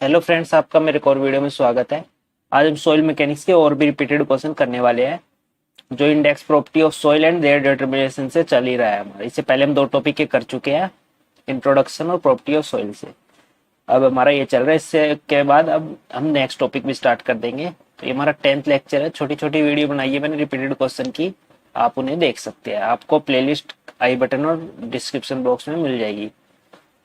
Hello friends, आपका मेरे एक और वीडियो में स्वागत है। आज हम सॉइल मैकेनिक्स के और भी रिपीटेड क्वेश्चन करने वाले हैं जो index property of soil and their determination से चल ही रहा है हमारा। इससे पहले हम दो टॉपिक के कर चुके हैं, इंट्रोडक्शन और प्रॉपर्टी ऑफ सॉइल से। अब हमारा ये चल रहा है, इससे के बाद अब हम नेक्स्ट टॉपिक भी स्टार्ट कर देंगे। तो ये हमारा 10th लेक्चर है। छोटी छोटी वीडियो बनाई है मैंने रिपीटेड क्वेश्चन की, आप उन्हें देख सकते हैं। आपको प्लेलिस्ट आई बटन और डिस्क्रिप्शन बॉक्स में मिल जाएगी।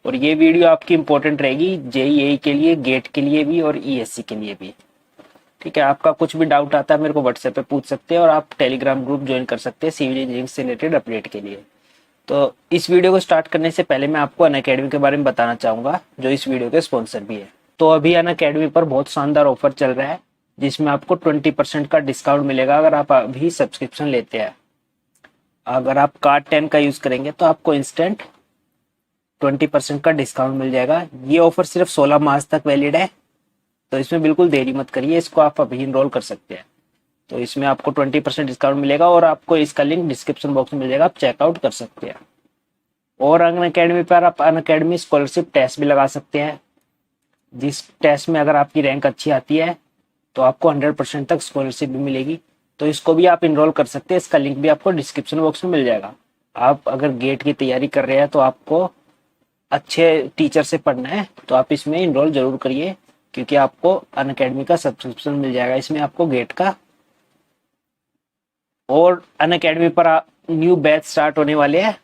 और ये वीडियो आपकी इंपॉर्टेंट रहेगी जेईई के लिए, गेट के लिए भी और ईएससी के लिए भी। ठीक है, आपका कुछ भी डाउट आता है मेरे को व्हाट्सएप पे पूछ सकते हैं और आप टेलीग्राम ग्रुप ज्वाइन कर सकते हैं सिविल इंजीनियरिंग से रिलेटेड अपडेट के लिए। तो इस वीडियो को स्टार्ट करने से पहले मैं आपको अनअकैडमी के बारे में बताना चाहूंगा, जो इस वीडियो के स्पॉन्सर भी है। तो अभी अनअकैडमी पर बहुत शानदार ऑफर चल रहा है जिसमें आपको 20% का डिस्काउंट मिलेगा अगर आप अभी सब्सक्रिप्शन लेते हैं। अगर आप कार्ड 10 का यूज करेंगे तो आपको इंस्टेंट 20% का डिस्काउंट मिल जाएगा। ये ऑफर सिर्फ 16 मार्च तक वैलिड है, तो इसमें बिल्कुल देरी मत करिए, इसको आप अभी इनरोल कर सकते हैं। तो इसमें आपको 20% डिस्काउंट मिलेगा और आपको इसका लिंक डिस्क्रिप्शन बॉक्स में मिल जाएगा, आप चेकआउट कर सकते हैं। और अनअकैडमी पर आप अनअकैडमी स्कॉलरशिप टेस्ट भी लगा सकते हैं, जिस टेस्ट में अगर आपकी रैंक अच्छी आती है तो आपको 100% तक स्कॉलरशिप भी मिलेगी। तो इसको भी आप इनरोल कर सकते हैं, इसका लिंक भी आपको डिस्क्रिप्शन बॉक्स में मिल जाएगा। आप अगर गेट की तैयारी कर रहे हैं तो आपको अच्छे टीचर से पढ़ना है तो आप इसमें इनरोल जरूर करिए, क्योंकि आपको अनअकैडमी का सब्सक्रिप्शन मिल जाएगा इसमें आपको गेट का। और अनअकैडमी पर न्यू बैच स्टार्ट होने वाले हैं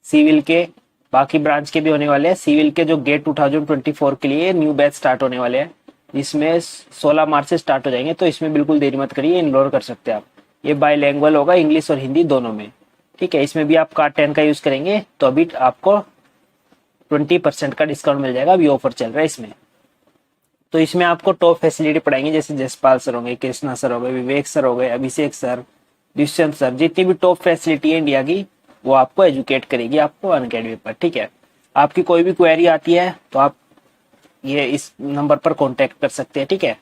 सिविल के, बाकी ब्रांच के भी होने वाले हैं। सिविल के जो गेट 2024 के लिए न्यू बैच स्टार्ट होने वाले हैं, इसमें 16 मार्च से स्टार्ट हो जाएंगे। तो इसमें बिल्कुल देरी मत करिए, इनरोल कर सकते हैं आप। ये बाईलैंग्वेज होगा, इंग्लिश और हिंदी दोनों में। ठीक है, इसमें भी आप कार्ड 10 का यूज करेंगे तो अभी आपको 20% का डिस्काउंट मिल जाएगा। अभी ऑफर चल रहा है इसमें। तो इसमें आपको टॉप फैसिलिटी पढ़ाएंगे, जैसे जसपाल सर होंगे, कृष्णा सर हो गए, विवेक सर हो गए, अभिषेक सर, दुष्यंत सर, जितनी भी टॉप फैसिलिटी है इंडिया की वो आपको एजुकेट करेगी आपको अनअकैडमी पर। ठीक है, आपकी कोई भी क्वेरी आती है तो आप ये इस नंबर पर कॉन्टेक्ट कर सकते हैं। ठीक है,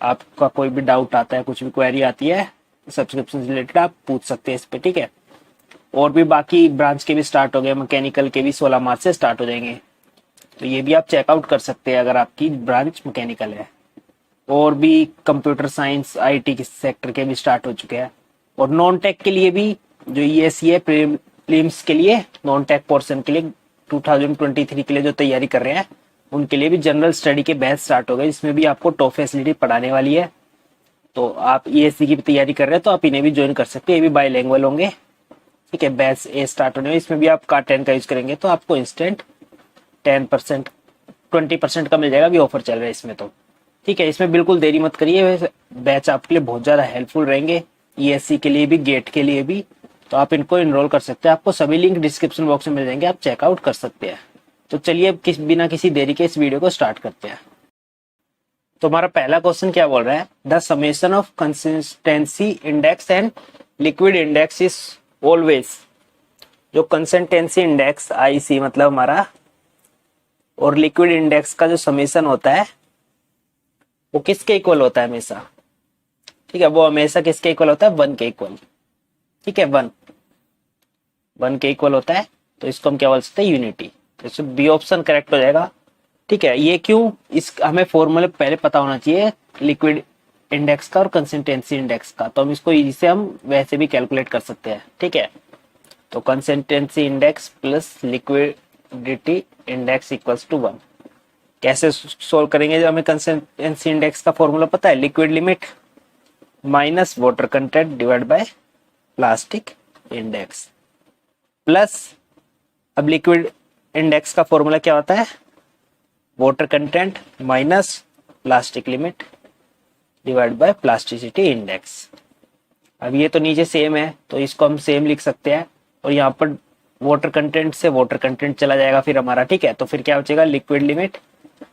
आपका कोई भी डाउट आता है, कुछ भी क्वेरी आती है सब्सक्रिप्शन से रिलेटेड, आप पूछ सकते हैं इस पे। ठीक है, और भी बाकी ब्रांच के भी स्टार्ट हो गए, मैकेनिकल के भी 16 मार्च से स्टार्ट हो जाएंगे, तो ये भी आप चेकआउट कर सकते हैं अगर आपकी ब्रांच मैकेनिकल है। और भी कंप्यूटर साइंस, आईटी के सेक्टर के भी स्टार्ट हो चुके हैं। और नॉन टेक के लिए भी जो ईएससी है, प्रीलिम्स के लिए, नॉन टेक पोर्शन के लिए 2023 के लिए जो तैयारी कर रहे हैं उनके लिए भी जनरल स्टडी के बैच स्टार्ट हो गए, इसमें भी आपको टॉप फैसिलिटी पढ़ाने वाली है। तो आप ईएससी की भी तैयारी कर रहे हैं तो आप इन्हें भी ज्वाइन कर सकते हैं, ये भी बाईलैंग्वेज होंगे। ठीक है, बैच ए स्टार्ट होने में, इसमें भी आप कार्ड 10 का यूज करेंगे तो आपको इंस्टेंट 20% का मिल जाएगा। अभी ऑफर चल रहा है इसमें तो। ठीक है, इसमें बिल्कुल देरी मत करिए, बैच आपके लिए बहुत ज्यादा हेल्पफुल रहेंगे, ईएससी के लिए भी, गेट के लिए भी। तो आप इनको इनरोल कर सकते हैं, आपको सभी लिंक डिस्क्रिप्शन बॉक्स में मिल जाएंगे, आप चेकआउट कर सकते हैं। तो चलिए अब बिना किसी देरी के इस वीडियो को स्टार्ट करते हैं। तो हमारा पहला क्वेश्चन क्या बोल रहा है, the summation of consistency index and liquid index is always. जो कंसिस्टेंसी इंडेक्स आईसी मतलब हमारा, और लिक्विड इंडेक्स का जो समेशन होता है वो किसके इक्वल होता है हमेशा। ठीक है, वो हमेशा किसके इक्वल होता है, 1 के इक्वल। ठीक है, 1 के इक्वल होता है, तो इसको हम क्या बोल सकते हैं, यूनिटी। तो इसमें बी ऑप्शन करेक्ट हो जाएगा। ठीक है, ये क्यों, इस हमें फॉर्मूले पहले पता होना चाहिए लिक्विड इंडेक्स का और कंसिस्टेंसी इंडेक्स का, तो हम इसको इजी से हम वैसे भी कैलकुलेट कर सकते हैं। ठीक है, तो consistency index plus liquidity index equals to 1। कैसे सोल्व करेंगे, जब हमें कंसिस्टेंसी इंडेक्स का फॉर्मूला पता है, liquid limit minus water content divide by plastic index plus, अब लिक्विड इंडेक्स का फॉर्मूला क्या होता है, water content minus plastic limit divide by plasticity index. अब ये तो नीचे सेम है तो इसको हम सेम लिख सकते हैं, और यहाँ पर वाटर कंटेंट से वाटर कंटेंट चला जाएगा फिर हमारा। ठीक है, तो फिर क्या बचेगा, liquid limit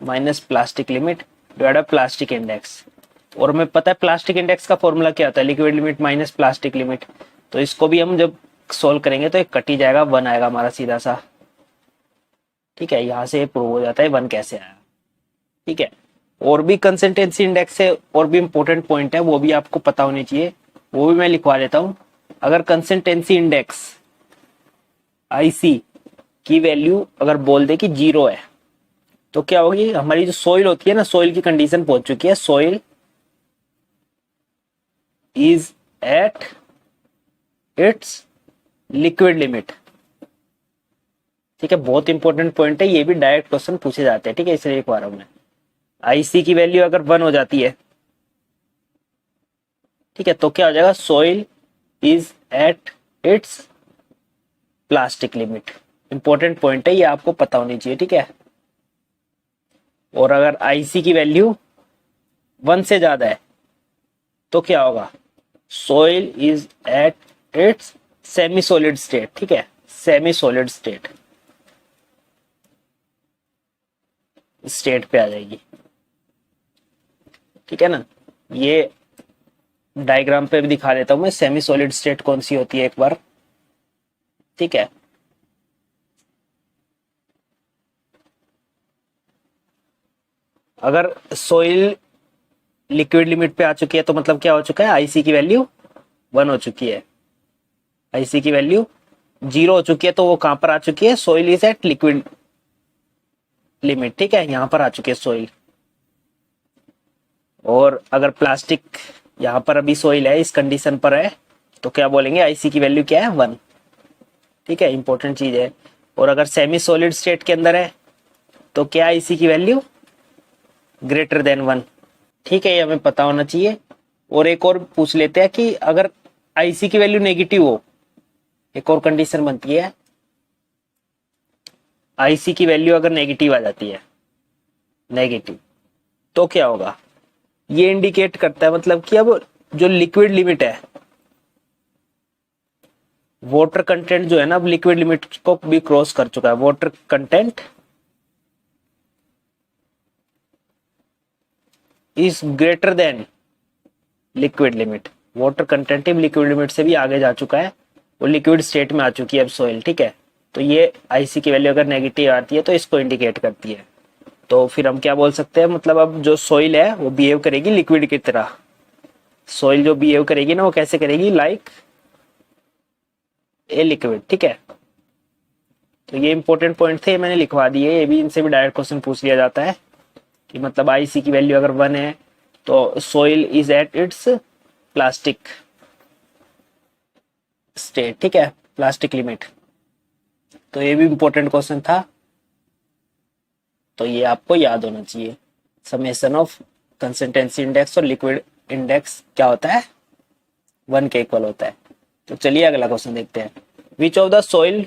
minus plastic limit divide by plastic index. और हमें पता है प्लास्टिक इंडेक्स का फॉर्मूला क्या होता है, liquid limit minus plastic limit. तो इसको भी हम जब सोल्व करेंगे तो एक कट ही जाएगा, 1 आएगा हमारा सीधा सा। ठीक है, यहाँ से प्रूव हो जाता है 1 कैसे आया। ठीक है, और भी कंसिस्टेंसी इंडेक्स से और भी इंपॉर्टेंट पॉइंट है, वो भी आपको पता होने चाहिए, वो भी मैं लिखवा देता हूं। अगर कंसिस्टेंसी इंडेक्स आईसी की वैल्यू अगर बोल दे कि 0 है तो क्या होगी, हमारी जो सोइल होती है ना, सोइल की कंडीशन पहुंच चुकी है, soil is at its liquid limit. ठीक है, बहुत इंपॉर्टेंट पॉइंट है, ये भी डायरेक्ट क्वेश्चन पूछे जाते हैं। ठीक है, इसलिए एक बार हमने आईसी की वैल्यू अगर 1 हो जाती है, ठीक है, तो क्या हो जाएगा, soil is at its plastic limit. Important point है, ये आपको पता होनी चाहिए। ठीक है, और अगर आईसी की वैल्यू 1 से ज्यादा है तो क्या होगा, soil is at its semi solid state. ठीक है, सेमी सॉलिड स्टेट पे आ जाएगी। ठीक है ना, ये डायग्राम पे भी दिखा देता हूं मैं, सेमी सॉलिड स्टेट कौन सी होती है एक बार। ठीक है, अगर सोइल लिक्विड लिमिट पे आ चुकी है तो मतलब क्या हो चुका है, आईसी की वैल्यू 1 हो चुकी है, आईसी की वैल्यू 0 हो चुकी है, तो वो कहां पर आ चुकी है, soil is at liquid limit. ठीक है, यहां पर आ चुकी है सोइल। और अगर प्लास्टिक यहां पर अभी सोइल है, इस कंडीशन पर है, तो क्या बोलेंगे, आईसी की वैल्यू क्या है, 1। ठीक है, इंपॉर्टेंट चीज है। और अगर सेमी सॉलिड स्टेट के अंदर है तो क्या आईसी की वैल्यू ग्रेटर देन 1। ठीक है, ये हमें पता होना चाहिए। और एक और पूछ लेते हैं कि अगर आईसी की वैल्यू नेगेटिव हो, एक और कंडीशन बनती है, आईसी की वैल्यू अगर नेगेटिव आ जाती है, नेगेटिव, तो क्या होगा, ये इंडिकेट करता है मतलब कि अब जो लिक्विड लिमिट है, वाटर कंटेंट जो है ना, अब लिक्विड लिमिट को भी क्रॉस कर चुका है। Water content is greater than liquid limit. Water content liquid limit से भी आगे जा चुका है, वो लिक्विड स्टेट में आ चुकी है अब सोइल। ठीक है, तो ये आईसी की वैल्यू अगर नेगेटिव आती है तो इसको इंडिकेट करती है। तो फिर हम क्या बोल सकते हैं, मतलब अब जो सोइल है वो बिहेव करेगी लिक्विड की तरह। सोइल जो बिहेव करेगी ना, वो कैसे करेगी, लाइक ए लिक्विड। ठीक है, तो ये इंपॉर्टेंट पॉइंट थे, मैंने लिखवा दिए। ये भी, इनसे भी डायरेक्ट क्वेश्चन पूछ लिया जाता है कि मतलब आईसी की वैल्यू अगर 1 है तो soil is at its plastic state. ठीक है, प्लास्टिक लिमिट। तो ये भी इंपॉर्टेंट क्वेश्चन था, तो ये आपको याद होना चाहिए। समेशन ऑफ कंसिस्टेंसी इंडेक्स और लिक्विड इंडेक्स क्या होता है, 1 के इक्वल होता है। तो चलिए अगला क्वेश्चन देखते हैं। Which of the soil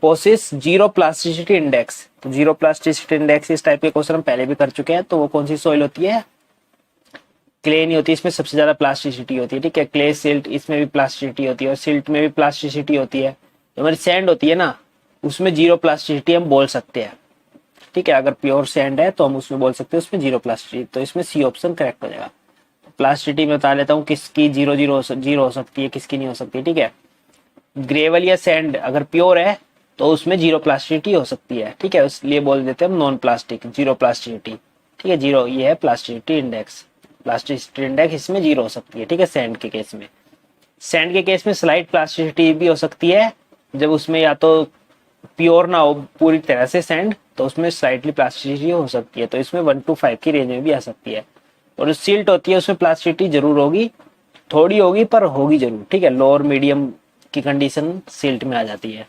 possess zero plasticity index. तो जीरो प्लास्टिसिटी इंडेक्स इस टाइप के क्वेश्चन हम पहले भी कर चुके हैं। तो वो कौन सी सोइल होती है, क्ले नहीं होती, इसमें सबसे ज्यादा प्लास्टिसिटी होती है। ठीक है, क्ले, सिल्ट, इसमें भी प्लास्टिसिटी होती है, और सिल्ट में भी प्लास्टिसिटी होती है। जो हमारी सैंड होती है ना, उसमें जीरो प्लास्टिसिटी हम बोल सकते हैं। ठीक है, अगर प्योर सैंड है तो हम उसमें बोल सकते हैं उसमें जीरो प्लास्टिसिटी। तो इसमें सी ऑप्शन करेक्ट हो जाएगा। प्लास्टिसिटी में बता लेता हूँ किसकी जीरो जीरो हो सकती है, किसकी नहीं हो सकती। ठीक है, ग्रेवल या सैंड अगर प्योर है तो उसमें जीरो प्लास्टिसिटी हो सकती है। ठीक है, इसलिए बोल देते हैं हम नॉन प्लास्टिक, जीरो प्लास्टिसिटी। ठीक है, जीरो ये है प्लास्टिसिटी इंडेक्स। प्लास्टिसिटी इंडेक्स इसमें जीरो हो सकती है। ठीक है, सैंड के केस में। सैंड के केस में स्लाइट प्लास्टिसिटी भी हो सकती है, जब उसमें या तो प्योर ना हो पूरी तरह से सैंड, तो उसमें स्लाइटली प्लास्टिसिटी हो सकती है। तो इसमें 1 to 5 की रेंज में भी आ सकती है। और जो सिल्ट होती है उसमें प्लास्टिसिटी जरूर होगी, थोड़ी होगी पर होगी जरूर। ठीक है, लोअर मीडियम की कंडीशन सिल्ट में आ जाती है।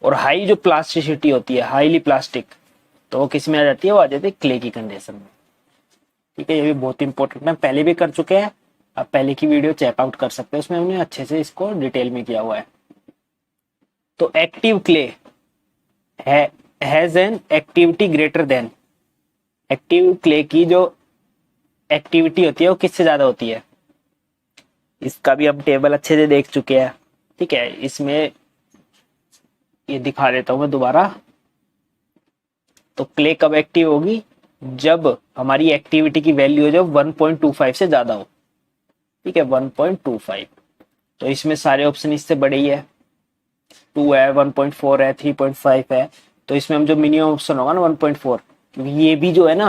और हाई जो प्लास्टिसिटी होती है, हाईली प्लास्टिक, तो वो किस में आ जाती है, वो आ जाती है क्ले की कंडीशन में। ठीक है, ये भी बहुत इंपॉर्टेंट है, पहले भी कर चुके हैं, आप पहले की वीडियो चेकआउट कर सकते हैं, उसमें हमने अच्छे से इसको डिटेल में किया हुआ है। तो active clay has an activity greater than. Active clay की जो एक्टिविटी होती है वो किससे ज्यादा होती है, इसका भी हम टेबल अच्छे से देख चुके हैं। ठीक है, इसमें ये दिखा देता हूं मैं दोबारा। तो क्ले कब एक्टिव होगी, जब हमारी एक्टिविटी की वैल्यू जो 1.25 से ज्यादा हो। ठीक है, 1.25। तो इसमें सारे ऑप्शन इससे बड़े ही है, 2 है, 1.4 है, 3.5 है। तो इसमें हम जो मिनिमम ऑप्शन होगा ना 1.4, क्योंकि ये भी जो है ना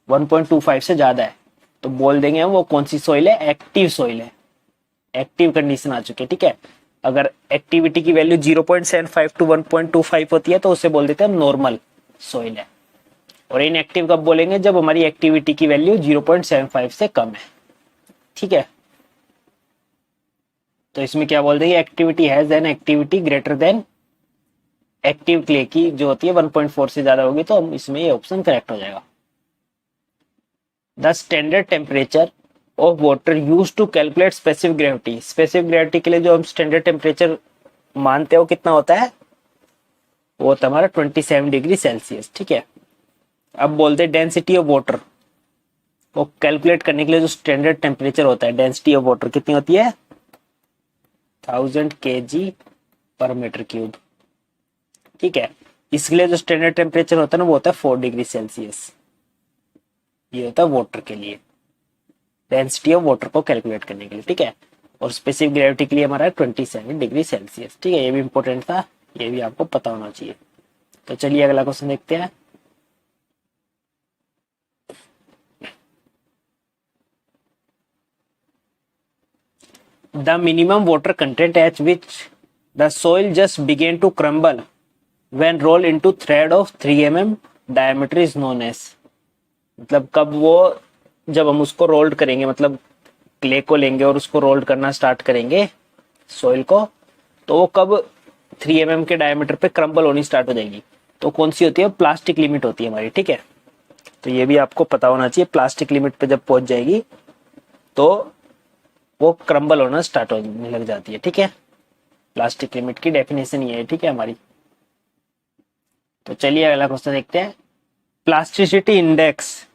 1.25 से ज्यादा है, तो बोल देंगे हम वो कौन सी सोइल है, एक्टिव सोइल है, एक्टिव कंडीशन आ चुकी है। ठीक है, अगर एक्टिविटी की वैल्यू 0.75 to 1.25 होती है तो उसे बोल देते हैं हम नॉर्मल सोइल है। और इनएक्टिव कब बोलेंगे, जब हमारी एक्टिविटी की वैल्यू 0.75 से कम है। ठीक है, तो इसमें क्या बोल देंगे, activity has an activity greater than active clay की जो होती है 1.4 से ज्यादा होगी, तो हम इसमें ये ऑप्शन करेक्ट हो जाएगा। The standard temperature of water use to calculate specific gravity, specific gravity के लिए जो हम स्टैंडर्ड टेम्परेचर मानते हो कितना होता है, वो होता है हमारा 27 डिग्री सेल्सियस। ठीक है, अब बोलते हैं डेंसिटी ऑफ वाटर, वो कैलकुलेट करने के लिए जो स्टैंडर्ड टेम्परेचर होता है, डेंसिटी ऑफ वाटर कितनी होती है, 1000 kg पर मीटर क्यूब। ठीक है, इसके लिए जो स्टैंडर्ड टेम्परेचर होता है ना वो होता है 4 डिग्री सेल्सियस। ये होता है वाटर के लिए, डेंसिटी ऑफ वाटर को कैलकुलेट करने के लिए। ठीक है, और स्पेसिफिक ग्रेविटी के लिए हमारा 27 डिग्री सेल्सियस। ठीक है, ये भी इंपॉर्टेंट था, ये भी आपको पता होना चाहिए। तो चलिए अगला क्वेश्चन देखते हैं। The minimum water content at which the soil just begin to crumble when roll into thread of 3 mm diameter is known as, मतलब कब वो, जब हम उसको रोल्ड करेंगे, मतलब क्ले को लेंगे और उसको रोल्ड करना स्टार्ट करेंगे सोइल को, तो वो कब 3 mm के डायमीटर पे क्रम्बल होनी स्टार्ट हो जाएगी, तो कौन सी होती है, प्लास्टिक लिमिट होती है हमारी। ठीक है, तो ये भी आपको पता होना चाहिए, प्लास्टिक लिमिट पे जब पहुंच जाएगी तो वो क्रम्बल होना स्टार्ट होने लग जाती है। ठीक है, प्लास्टिक लिमिट की डेफिनेशन ये है। ठीक है हमारी, तो चलिए अगला क्वेश्चन देखते हैं। Plasticity index,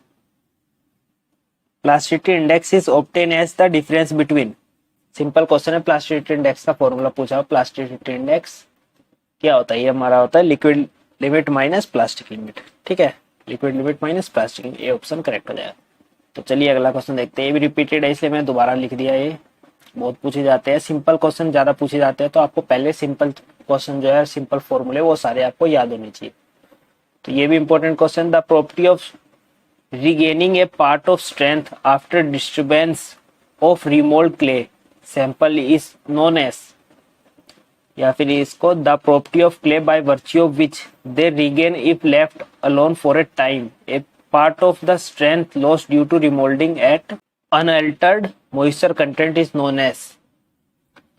plasticity index is obtain as the difference between, simple question है, प्लास्टिसिटी इंडेक्स का फॉर्मूला पूछा। प्लास्टिसिटी इंडेक्स क्या होता है, ये हमारा होता है liquid limit minus plastic limit. ठीक है, liquid limit minus plastic limit, ये ऑप्शन करेक्ट हो जाएगा। तो चलिए अगला क्वेश्चन देखते हैं। ये भी रिपीटेड है इसलिए मैं दोबारा लिख दिया, ये बहुत पूछे जाते हैं, सिंपल क्वेश्चन ज्यादा पूछे जाते हैं, तो आपको पहले सिंपल क्वेश्चन जो है, सिंपल फॉर्मूले वो सारे आपको याद होने चाहिए। तो ये भी important question, the property of regaining a part of strength after disturbance of remold clay sample is known as, या फिर इसको the property of clay by virtue of which they regain if left alone for a time a part of the strength loss due to remolding at unaltered moisture content is known as,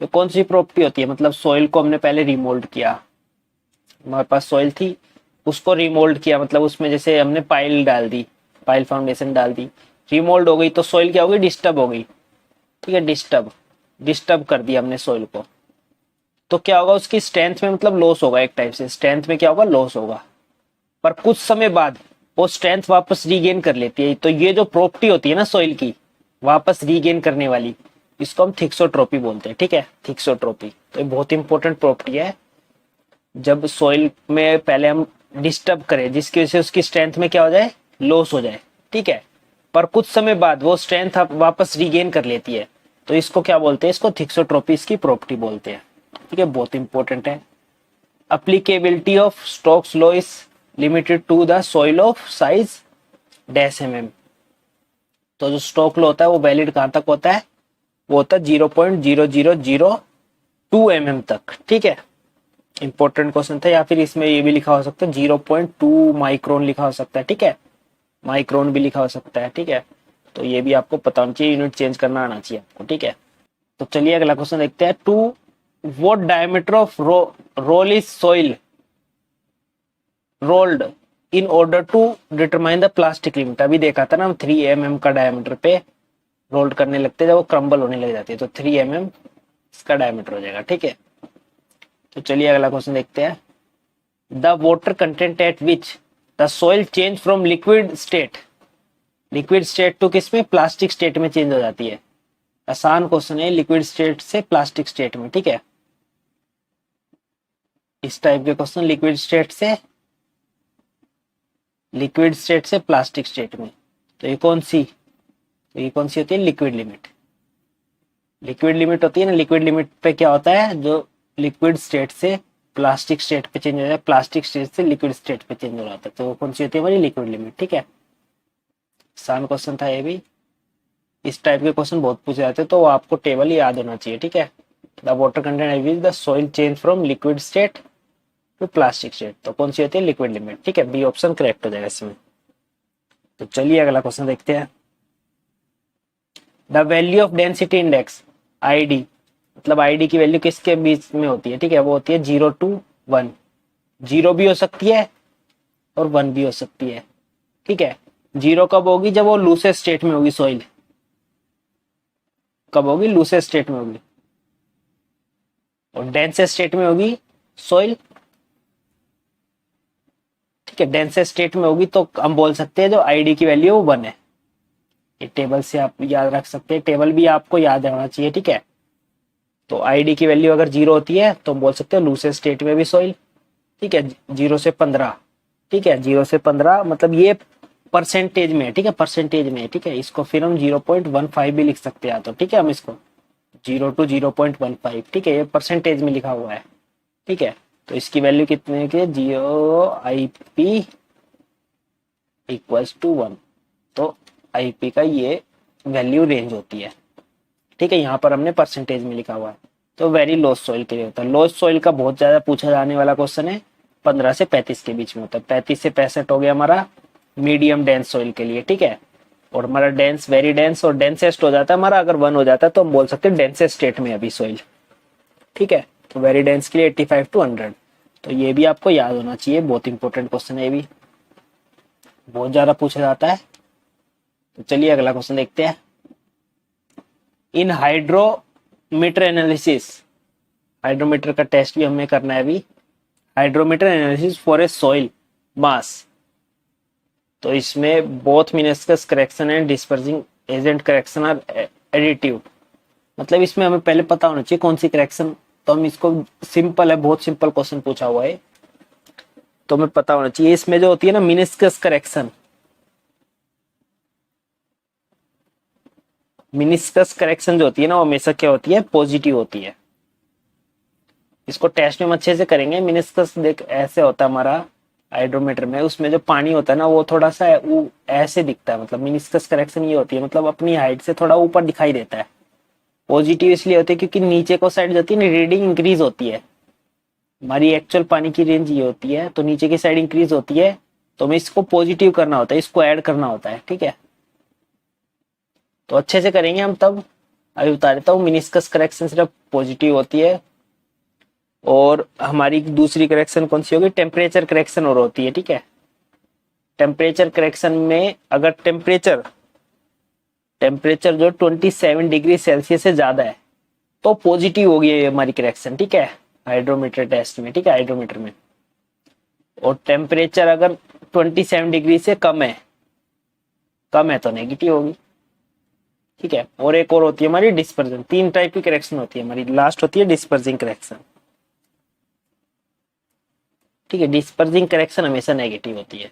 ये कौन सी property होती है, मतलब soil को हमने पहले remould किया, हमारे पास सॉइल थी उसको रिमोल्ड किया, मतलब उसमें जैसे हमने पाइल डाल दी, पाइल फाउंडेशन डाल दी, रिमोल्ड हो गई, तो सॉइल क्या हो गई, डिस्टर्ब हो गई। ठीक है, डिस्टर्ब कर दिया हमने सॉइल को, तो क्या होगा, उसकी स्ट्रेंथ में मतलब लॉस होगा, एक टाइप से स्ट्रेंथ में क्या होगा, लॉस होगा, पर कुछ समय बाद वो स्ट्रेंथ वापस रीगेन कर लेती है। तो ये जो प्रॉपर्टी होती है ना सॉइल की वापस रीगेन करने वाली, इसको हम थिक्सोट्रोपी बोलते हैं। ठीक है, थिक्सोट्रोपी, तो ये बहुत इंपॉर्टेंट प्रॉपर्टी है। जब सॉइल में पहले हम डिस्टर्ब करें जिसकी वजह से उसकी स्ट्रेंथ में क्या हो जाए, लॉस हो जाए। ठीक है, पर कुछ समय बाद वो स्ट्रेंथ वापस रीगेन कर लेती है, तो इसको क्या बोलते हैं, इसको थिक्सोट्रोपी इसकी प्रॉपर्टी बोलते हैं। ठीक है, बहुत इंपॉर्टेंट है। Applicability of Stokes law is limited to the soil of size dash mm, तो जो स्टोक लॉ होता है वो वैलिड कहां तक होता है, वो होता है 0.0002 mm तक। ठीक है, इंपॉर्टेंट क्वेश्चन था, या फिर इसमें ये भी लिखा हो सकता है 0.2 माइक्रोन लिखा हो सकता है। ठीक है, माइक्रोन भी लिखा हो सकता है। ठीक है, तो ये भी आपको पता होना चाहिए, यूनिट चेंज करना आना चाहिए आपको। ठीक है, तो चलिए अगला क्वेश्चन देखते हैं। To what diameter of roll is soil rolled in order to determine the plastic limit, अभी देखा था ना हम 3 mm का डायमीटर पे रोल्ड करने लगते हैं, जब वो क्रम्बल होने लग जाती है, तो 3 mm इसका डायमीटर हो जाएगा। ठीक है, तो चलिए अगला क्वेश्चन देखते हैं। The water content at which the soil change from liquid state to किसमें, प्लास्टिक स्टेट में चेंज हो जाती है। आसान क्वेश्चन है, लिक्विड स्टेट से प्लास्टिक स्टेट में। ठीक है, इस टाइप के क्वेश्चन लिक्विड स्टेट से प्लास्टिक स्टेट में, तो ये कौन सी होती है, लिक्विड लिमिट। लिक्विड लिमिट होती है ना, लिक्विड लिमिट पे क्या होता है, जो लिक्विड स्टेट से प्लास्टिक स्टेट पे चेंज हो जाता है, प्लास्टिक स्टेट से लिक्विड स्टेट पे चेंज हो जाता है, तो वो कौन सी होती है हमारी, लिक्विड लिमिट। ठीक है, आसान क्वेश्चन था ये भी। इस टाइप के क्वेश्चन बहुत पूछे जाते हैं, तो आपको टेबल याद होना चाहिए। ठीक है, the water content which the soil change from liquid state to plastic state, तो कौन सी होती है, लिक्विड लिमिट। ठीक है, बी ऑप्शन करेक्ट हो जाएगा इसमें। तो चलिए अगला क्वेश्चन देखते हैं। The value of density index ID, मतलब आईडी की वैल्यू किसके बीच में होती है, ठीक है, वो होती है 0 to 1। 0 भी हो सकती है और 1 भी हो सकती है, ठीक है। 0 कब होगी, जब वो लूसेस्ट स्टेट में होगी सॉइल, कब होगी, लूसेस्ट स्टेट में होगी, और डेंसेस्ट स्टेट में होगी सॉइल, ठीक है। डेंसेस्ट स्टेट में होगी तो हम बोल सकते हैं जो आईडी की वैल्यू वो 1 है। ये टेबल से आप याद रख सकते हैं, टेबल भी आपको याद होना चाहिए, ठीक है। तो आईडी की वैल्यू अगर 0 होती है तो बोल सकते हैं लूसेस्ट स्टेट में भी सॉइल, ठीक है। 0 से 15, ठीक है, 0 से 15 मतलब ये परसेंटेज में है, ठीक है, परसेंटेज में है, ठीक है। इसको फिर हम 0.15 भी लिख सकते हैं, तो ठीक है, हम इसको 0 to 0.15, ठीक है, ये परसेंटेज में लिखा हुआ है, ठीक है। तो इसकी वैल्यू कितने की, 0 IP = 1, तो आईपी का ये वैल्यू रेंज होती है, ठीक है। यहाँ पर हमने परसेंटेज में लिखा हुआ है। तो वेरी लोस सॉइल के लिए होता है। लोस सॉइल का बहुत ज्यादा पूछा जाने वाला क्वेश्चन है, 15 से 35 के बीच में होता है। 35 से 65 हो गया हमारा मीडियम डेंस सॉइल के लिए, ठीक है। और हमारा डेंस, वेरी डेंस और डेंसेस्ट हो जाता है हमारा, अगर 1 हो जाता है तो हम बोल सकते हैं डेंसेस्ट स्टेट में अभी सॉइल, ठीक है। तो वेरी डेंस के लिए 85 to 100, तो ये भी आपको याद होना चाहिए, बहुत इंपॉर्टेंट क्वेश्चन है, ये भी बहुत ज्यादा पूछा जाता है। तो चलिए अगला क्वेश्चन देखते हैं। इन हाइड्रोमीटर एनालिसिस, हाइड्रोमीटर का टेस्ट भी हमें करना है अभी। Hydrometer analysis for a soil mass, तो इसमें both meniscus correction and dispersing agent correction are additive, मतलब इसमें हमें पहले पता होना चाहिए कौन सी करेक्शन। तो हम इसको, सिंपल है, बहुत सिंपल क्वेश्चन पूछा हुआ है, तो हमें पता होना चाहिए। इसमें जो होती है ना मिनिस्कस करेक्शन, मिनिस्कस करेक्शन जो होती है ना वो हमेशा क्या होती है, पॉजिटिव होती है। इसको टेस्ट में हम अच्छे से करेंगे। मिनिस्कस देख ऐसे होता है हमारा हाइड्रोमीटर में, उसमें जो पानी होता है ना वो थोड़ा सा वो ऐसे दिखता है, मतलब मिनिस्कस करेक्शन ये होती है, मतलब अपनी हाइट से थोड़ा ऊपर दिखाई देता है। पॉजिटिव इसलिए होती है क्योंकि नीचे को साइड होती है ना रीडिंग इंक्रीज होती है, हमारी एक्चुअल पानी की रेंज ये होती है, तो नीचे की साइड इंक्रीज होती है, तो हमें इसको पॉजिटिव करना होता है, इसको ऐड करना होता है, ठीक है। तो अच्छे से करेंगे हम तब। अभी बता देता हूँ, मिनिस्कस करेक्शन सिर्फ पॉजिटिव होती है, और हमारी दूसरी करेक्शन कौन सी होगी, टेम्परेचर करेक्शन और होती है, ठीक है। टेम्परेचर करेक्शन में अगर टेम्परेचर जो 27 डिग्री सेल्सियस से ज्यादा है तो पॉजिटिव होगी ये हमारी करेक्शन, ठीक है, हाइड्रोमीटर टेस्ट में, ठीक है, हाइड्रोमीटर में। और टेम्परेचर अगर 27 डिग्री से कम है तो नेगेटिव होगी, ठीक है। और एक और होती है हमारी डिस्पर्जन। 3 टाइप की करेक्शन होती है हमारी, लास्ट होती है डिस्पर्जिंग करेक्शन, ठीक है। डिस्पर्जिंग करेक्शन हमेशा नेगेटिव होती है,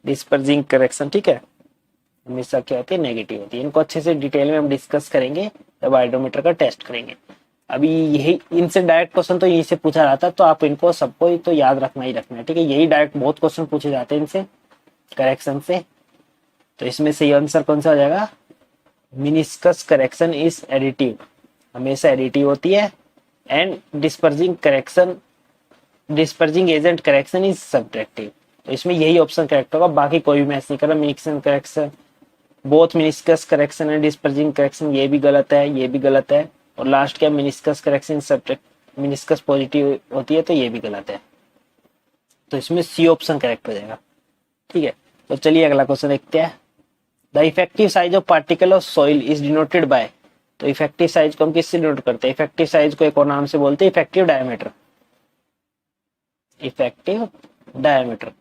डिस्पर्जिंग करेक्शन, ठीक है, हमेशा क्या होती है, नेगेटिव होती है। इनको अच्छे से डिटेल में हम डिस्कस करेंगे जब हाइड्रोमीटर का टेस्ट करेंगे। अभी यही इनसे डायरेक्ट क्वेश्चन तो यहीं से पूछा जाता है, तो आप इनको सबको तो याद रखना ही रखना है, ठीक है। यही डायरेक्ट बहुत क्वेश्चन पूछे जाते हैं इनसे, करेक्शन से। तो इसमें सही आंसर कौन सा हो जाएगा, मिनिस्कस करेक्शन इज एडिटिव, हमेशा एडिटिव होती है। And dispersing agent correction is subtractive, तो इसमें यही ऑप्शन करेक्ट होगा, बाकी कोई भी मैच नहीं कर रहा। Mixing correction, both meniscus correction and dispersing correction, ये भी गलत है, ये भी गलत है। और लास्ट क्या, meniscus correction subtract, meniscus positive होती है, तो ये भी गलत है। तो इसमें सी ऑप्शन करेक्ट हो जाएगा, ठीक है। तो चलिए अगला क्वेश्चन देखते हैं। The effective size of particle of soil is denoted by, तो इफेक्टिव साइज को हम किससे डिनोट करते हैं, इफेक्टिव साइज को एक और नाम से बोलते हैं इफेक्टिव डायमीटर, इफेक्टिव डायमीटर,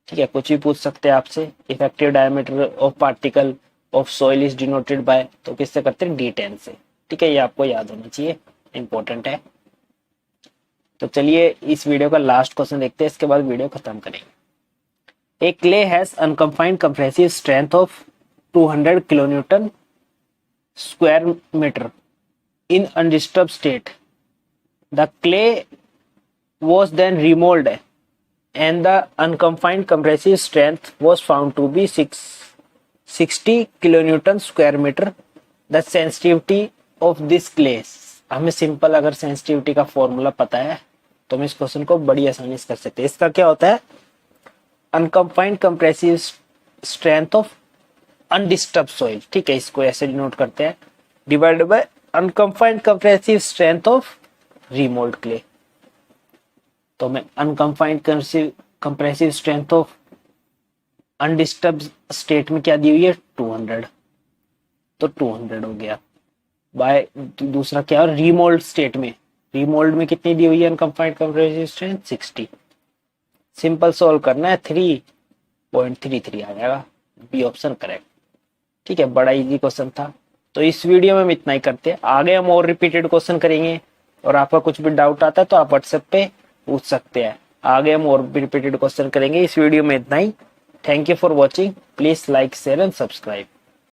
ठीक है। कुछ भी पूछ सकते हैं आपसे। Effective diameter of particle of soil is denoted by, तो किससे करते हैं, D10 से, ठीक है। ये आपको याद होना चाहिए, इंपॉर्टेंट है। तो चलिए इस वीडियो का लास्ट क्वेश्चन देखते हैं, इसके बाद वीडियो खत्म करेंगे। A clay has unconfined compressive strength of 200 kilonewton square metre in undisturbed state. The clay was then remolded and the unconfined compressive strength was found to be 60 kilonewton square meter. The sensitivity of this clay, हमें simple अगर sensitivity का formula पता है तो हम इस question को बड़ी आसानी से कर सकते हैं। इसका क्या होता है, unconfined compressive strength of undisturbed soil, ठीक है, इसको ऐसे डिनोट करते हैं, divided by unconfined compressive strength of remoulded clay. तो मैं unconfined compressive strength of undisturbed state में क्या दी हुई है 200, तो 200 हो गया। बाय दूसरा क्या है रीमोल्ड स्टेट में, रीमोल्ड में कितनी दी हुई है unconfined compressive strength 60। Simple solve करना है 3.33 आ जाएगा, बी ऑप्शन करेक्ट। ठीक है, बड़ा इजी क्वेश्चन था। तो इस वीडियो में हम इतना ही करते हैं, आगे हम और रिपीटेड क्वेश्चन करेंगे, और आपका कुछ भी डाउट आता है तो आप व्हाट्सएप पे पूछ सकते हैं। आगे हम और भी रिपीटेड क्वेश्चन करेंगे। इस वीडियो में इतना ही। Thank you for watching, please like share and subscribe.